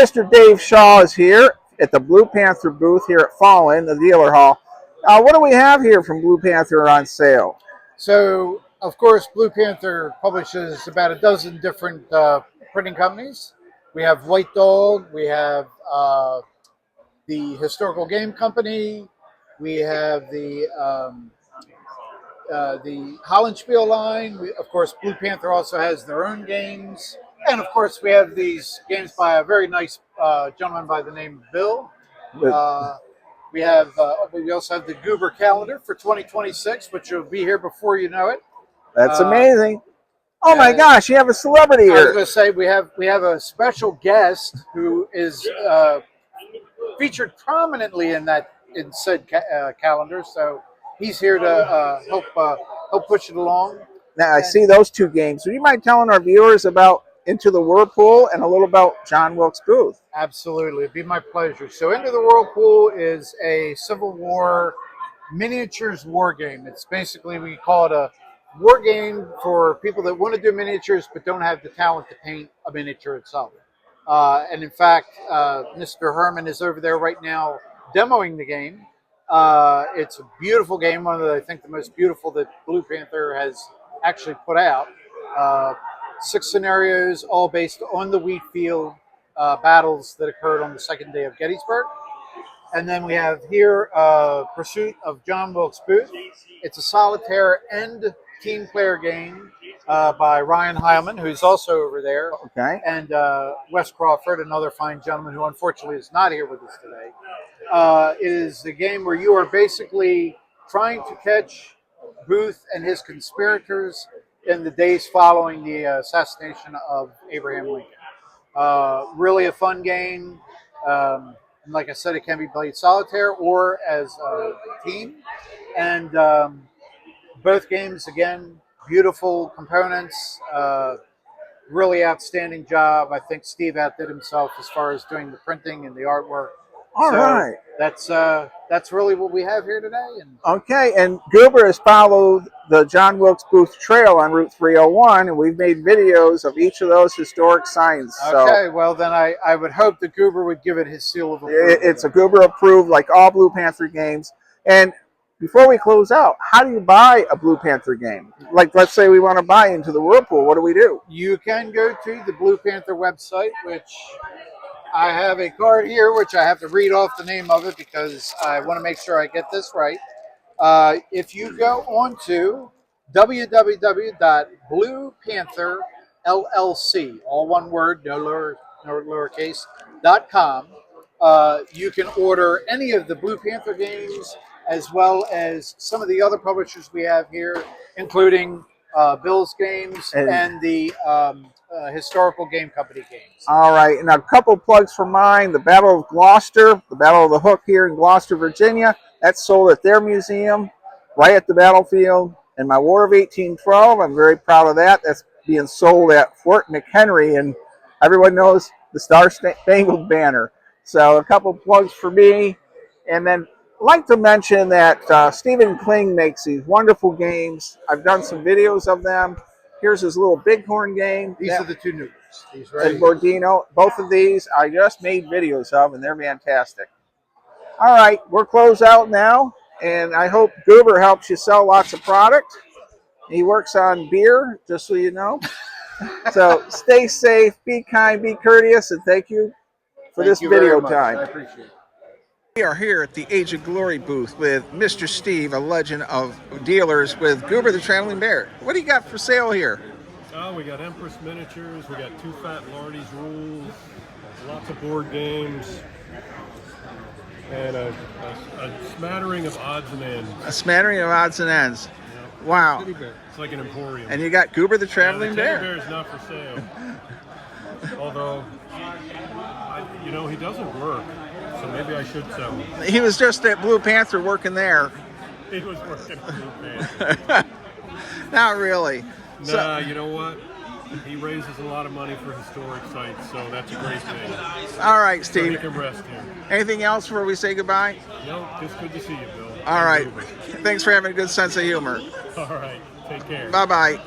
Mr. Dave Shaw is here at the Blue Panther booth here at Fallen, the dealer hall. What do we have here from Blue Panther on sale? So, of course, Blue Panther publishes about a dozen different printing companies. We have White Dog, we have the Historical Game Company, we have the Hollandspiel line. Of course, Blue Panther also has their own games. And, of course, we have these games by a very nice gentleman by the name of Bill. We also have the Goober calendar for 2026, which will be here before you know it. That's amazing. Oh my gosh, you have a celebrity here. I was going to say we have a special guest who is featured prominently in said calendar. So he's here to help push it along. Now I see those two games. Would you mind telling our viewers about Into the Whirlpool and a little about John Wilkes Booth? Absolutely, it'd be my pleasure. So Into the Whirlpool is a Civil War miniatures war game. It's basically, we call it a war game for people that want to do miniatures but don't have the talent to paint a miniature itself. And in fact, Mr. Herman is over there right now demoing the game. It's a beautiful game, one of I think the most beautiful that Blue Panther has actually put out. 6 scenarios, all based on the wheat field battles that occurred on the second day of Gettysburg. And then we have here Pursuit of John Wilkes Booth. It's a solitaire and team player game by Ryan Heilman, who's also over there. Okay. And Wes Crawford, another fine gentleman who unfortunately is not here with us today. It is a game where you are basically trying to catch Booth and his conspirators in the days following the assassination of Abraham Lincoln. Really a fun game. And like I said, it can be played solitaire or as a team. And both games, again, beautiful components. Really outstanding job. I think Steve outdid himself as far as doing the printing and the artwork. All right. That's really what we have here today. And okay, and Goober has followed the John Wilkes Booth Trail on Route 301, and we've made videos of each of those historic signs. Okay, well then I would hope that Goober would give it his seal of approval. It's a Goober approved, like all Blue Panther games. And before we close out, how do you buy a Blue Panther game? Like, let's say we want to buy Into the Whirlpool. What do we do? You can go to the Blue Panther website, which I have a card here, which I have to read off the name of it because I want to make sure I get this right. If you go on to www.bluepantherllc, all one word, no lowercase, .com, you can order any of the Blue Panther games as well as some of the other publishers we have here, including Bill's games and the Historical Game Company games. All right, and a couple plugs for mine. The Battle of Gloucester, the Battle of the Hook here in Gloucester, Virginia. That's sold at their museum, right at the battlefield. And my War of 1812, I'm very proud of that. That's being sold at Fort McHenry, and everyone knows the Star-Spangled Banner. So a couple plugs for me. And then I'd like to mention that Stephen Kling makes these wonderful games. I've done some videos of them. Here's his little Bighorn game. These are the two new ones. These right and Bordino. Both of these I just made videos of, and they're fantastic. All right, we're closed out now, and I hope Goober helps you sell lots of product. He works on beer, just so you know. So stay safe, be kind, be courteous, and thank you for this video time. I appreciate it. We are here at the Age of Glory booth with Mr. Steve, a legend of dealers, with Goober the Traveling Bear. What do you got for sale here? Oh, we got Empress miniatures, we got Two Fat Lordy's rules, lots of board games, and a smattering of odds and ends. A smattering of odds and ends. Yep. Wow. It's like an emporium. And you got Goober the Traveling Bear. The Bear is not for sale. Although, he doesn't work. So maybe I should sell him. He was just at Blue Panther working there. He was working at Blue Panther. Not really. Nah, you know what? He raises a lot of money for historic sites, so that's a great thing. All right, Steve. So he can rest here. Anything else before we say goodbye? No, just good to see you, Bill. All right. Thanks for having a good sense of humor. All right. Take care. Bye-bye.